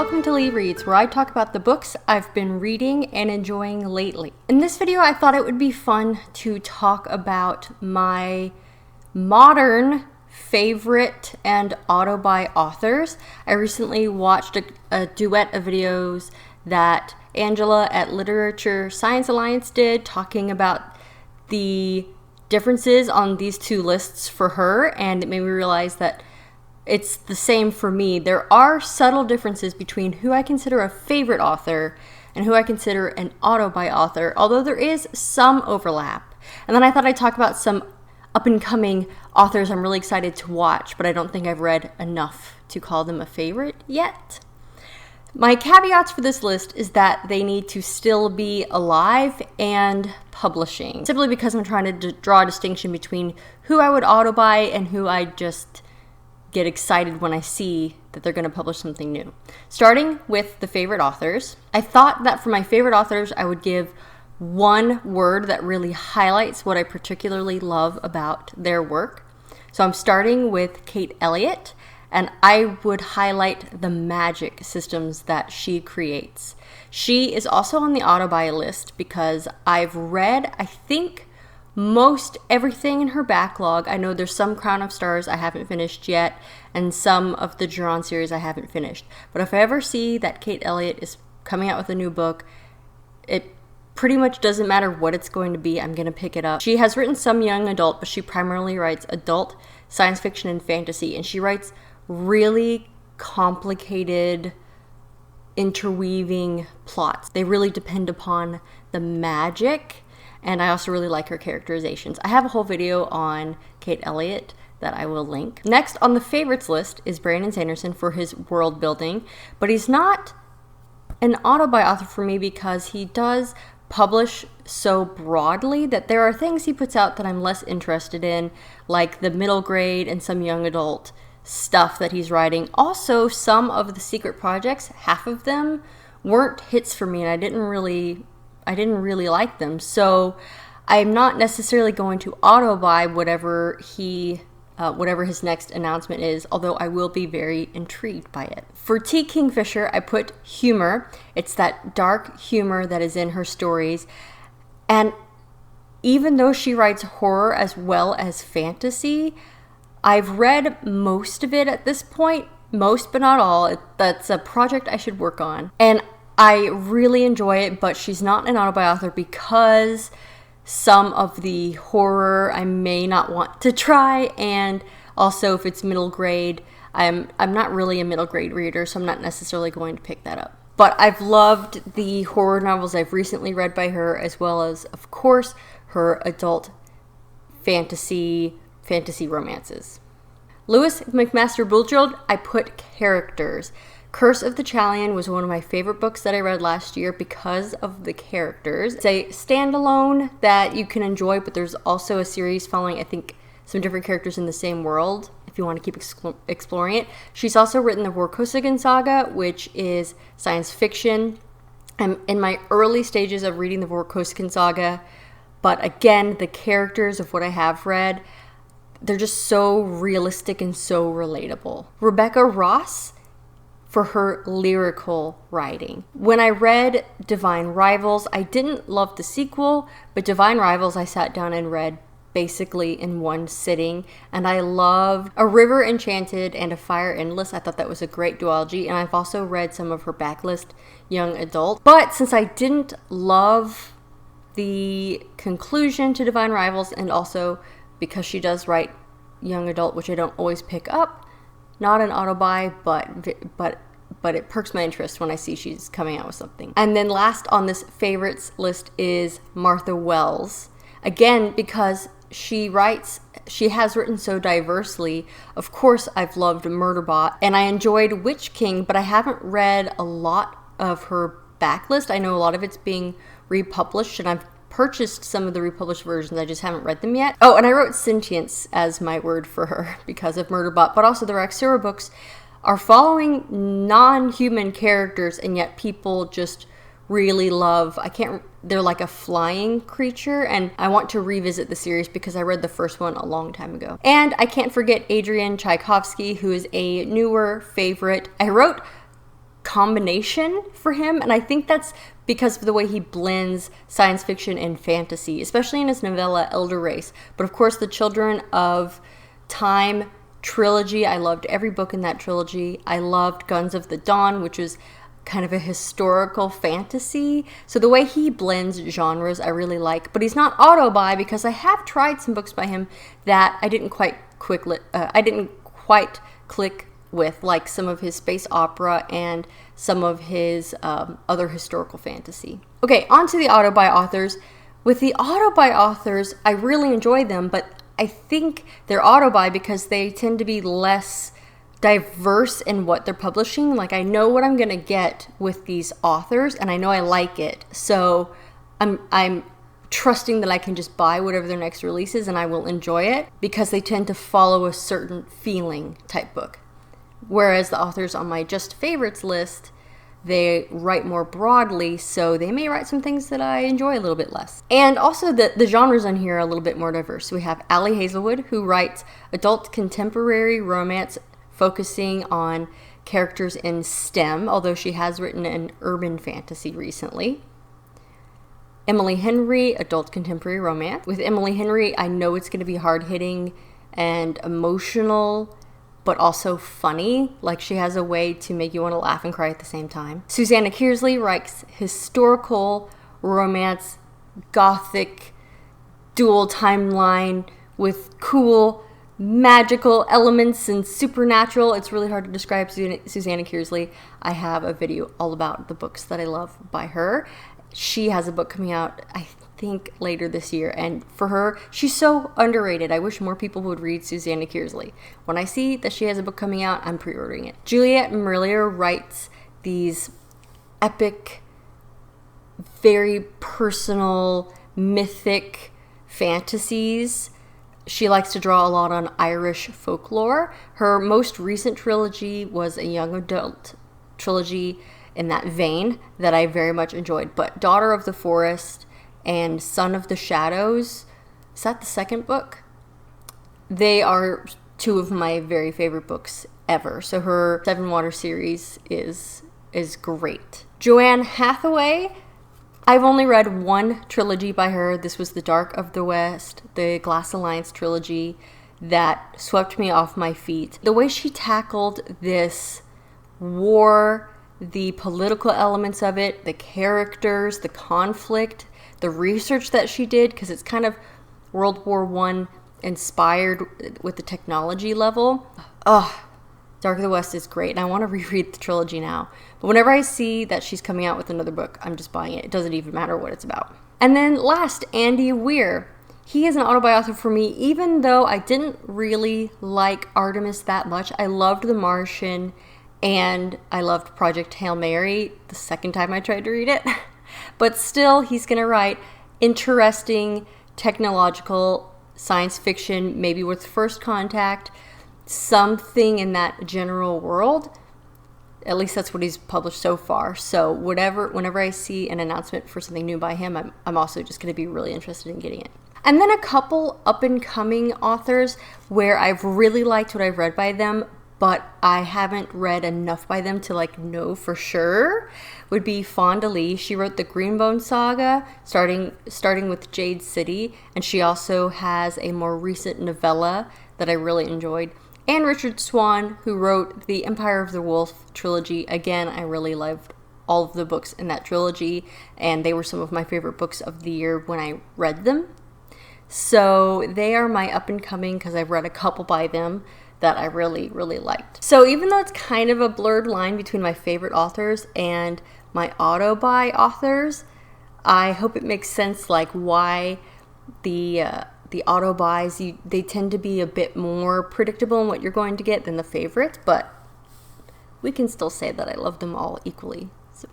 welcome to LeeReads, where I talk about the books I've been reading and enjoying lately. In this video, I thought it would be fun to talk about my modern favorite and auto-buy authors. I recently watched a duet of videos that Angela at Literature Science Alliance did, talking about the differences on these two lists for her, and it made me realize that it's the same for me. There are subtle differences between who I consider a favorite author and who I consider an auto-buy author, although there is some overlap. And then I thought I'd talk about some up-and-coming authors I'm really excited to watch, but I don't think I've read enough to call them a favorite yet. My caveats for this list is that they need to still be alive and publishing, simply because I'm trying to draw a distinction between who I would auto-buy and who I just get excited when I see that they're going to publish something new. Starting with the favorite authors, I thought that for my favorite authors, I would give one word that really highlights what I particularly love about their work. So I'm starting with Kate Elliott, and I would highlight the magic systems that she creates. She is also on the auto-buy list because I've read, I think, most everything in her backlog. I know there's some Crown of Stars I haven't finished yet, and some of the Geron series I haven't finished. But if I ever see that Kate Elliott is coming out with a new book, it pretty much doesn't matter what it's going to be, I'm going to pick it up. She has written some young adult, but she primarily writes adult science fiction and fantasy, and she writes really complicated, interweaving plots. They really depend upon the magic, and I also really like her characterizations. I have a whole video on Kate Elliott that I will link. Next on the favorites list is Brandon Sanderson for his world building, but he's not an auto-buy author for me because he does publish so broadly that there are things he puts out that I'm less interested in, like the middle grade and some young adult stuff that he's writing. Also, some of the secret projects, half of them weren't hits for me, and I didn't really like them. So I'm not necessarily going to auto-buy whatever his next announcement is, although I will be very intrigued by it. For T. Kingfisher, I put humor. It's that dark humor that is in her stories. And even though she writes horror as well as fantasy, I've read most of it at this point, most but not all. That's a project I should work on. And I really enjoy it, but she's not an auto-buy author because some of the horror I may not want to try, and also if it's middle grade, I'm not really a middle grade reader, so I'm not necessarily going to pick that up. But I've loved the horror novels I've recently read by her, as well as, of course, her adult fantasy romances. Lewis McMaster Bulcheld, I put characters. Curse of the Chalian was one of my favorite books that I read last year because of the characters. It's a standalone that you can enjoy, but there's also a series following, I think, some different characters in the same world if you want to keep exploring it. She's also written the Vorkosigan Saga, which is science fiction. I'm in my early stages of reading the Vorkosigan Saga, but again, the characters of what I have read, they're just so realistic and so relatable. Rebecca Ross, for her lyrical writing. When I read Divine Rivals, I didn't love the sequel, but Divine Rivals I sat down and read basically in one sitting, and I loved A River Enchanted and A Fire Endless. I thought that was a great duology, and I've also read some of her backlist young adult. But since I didn't love the conclusion to Divine Rivals, and also because she does write young adult, which I don't always pick up, not an auto-buy, but it perks my interest when I see she's coming out with something. And then last on this favorites list is Martha Wells. Again, because she has written so diversely. Of course, I've loved Murderbot, and I enjoyed Witch King, but I haven't read a lot of her backlist. I know a lot of it's being republished, and I've purchased some of the republished versions. I just haven't read them yet. Oh, and I wrote Sentience as my word for her because of Murderbot, but also the Raxura books are following non-human characters, and yet people just really love. They're like a flying creature, and I want to revisit the series because I read the first one a long time ago. And I can't forget Adrian Tchaikovsky, who is a newer favorite. I wrote combination for him, and I think that's because of the way he blends science fiction and fantasy, especially in his novella Elder Race. But of course, the Children of Time trilogy, I loved every book in that trilogy. I loved Guns of the Dawn, which was kind of a historical fantasy. So the way he blends genres, I really like. But he's not auto-buy, because I have tried some books by him that I didn't quite click with, like some of his space opera and some of his other historical fantasy. Okay, on to the auto-buy authors. With the auto-buy authors, I really enjoy them, but I think they're auto-buy because they tend to be less diverse in what they're publishing. Like, I know what I'm gonna get with these authors, and I know I like it, so I'm trusting that I can just buy whatever their next release is and I will enjoy it, because they tend to follow a certain feeling type book. Whereas the authors on my just favorites list, they write more broadly, so they may write some things that I enjoy a little bit less. And also the genres on here are a little bit more diverse. We have Allie Hazelwood, who writes adult contemporary romance focusing on characters in STEM, although she has written an urban fantasy recently. Emily Henry, adult contemporary romance. With Emily Henry, I know it's going to be hard-hitting and emotional, but also funny. Like, she has a way to make you want to laugh and cry at the same time. Susanna Kearsley writes historical romance, gothic, dual timeline with cool magical elements and supernatural. It's really hard to describe Susanna Kearsley. I have a video all about the books that I love by her. She has a book coming out, I think, later this year, and for her, she's so underrated. I wish more people would read Susanna Kearsley. When I see that she has a book coming out, I'm pre-ordering it. Juliet Marillier writes these epic, very personal, mythic fantasies. She likes to draw a lot on Irish folklore. Her most recent trilogy was a young adult trilogy in that vein that I very much enjoyed. But Daughter of the Forest and Son of the Shadows, is that the second book? They are two of my very favorite books ever. So her Seven Water series is great. Joanne Hathaway, I've only read one trilogy by her. This was The Dark of the West, the Glass Alliance trilogy, that swept me off my feet. The way she tackled this war, the political elements of it, the characters, the conflict, the research that she did, because it's kind of World War I inspired with the technology level. Dark of the West is great, and I want to reread the trilogy now. But whenever I see that she's coming out with another book, I'm just buying it. It doesn't even matter what it's about. And then last, Andy Weir. He is an auto-buy author for me, even though I didn't really like Artemis that much. I loved The Martian, and I loved Project Hail Mary the second time I tried to read it. But still, he's going to write interesting technological science fiction, maybe with First Contact, something in that general world. At least that's what he's published so far. So whenever I see an announcement for something new by him, I'm also just going to be really interested in getting it. And then a couple up-and-coming authors where I've really liked what I've read by them, but I haven't read enough by them to know for sure, would be Fonda Lee. She wrote the Greenbone saga, starting with Jade City, and she also has a more recent novella that I really enjoyed. And Richard Swan, who wrote the Empire of the Wolf trilogy. Again, I really loved all of the books in that trilogy, and they were some of my favorite books of the year when I read them. So they are my up-and-coming, because I've read a couple by them that I really, really liked. So even though it's kind of a blurred line between my favorite authors and my auto-buy authors, I hope it makes sense why the auto buys, they tend to be a bit more predictable in what you're going to get than the favorites, but we can still say that I love them all equally. So,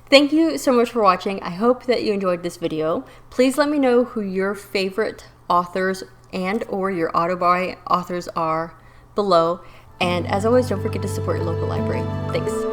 thank you so much for watching. I hope that you enjoyed this video. Please let me know who your favorite authors and or your auto buy authors are below. And as always, don't forget to support your local library. Thanks.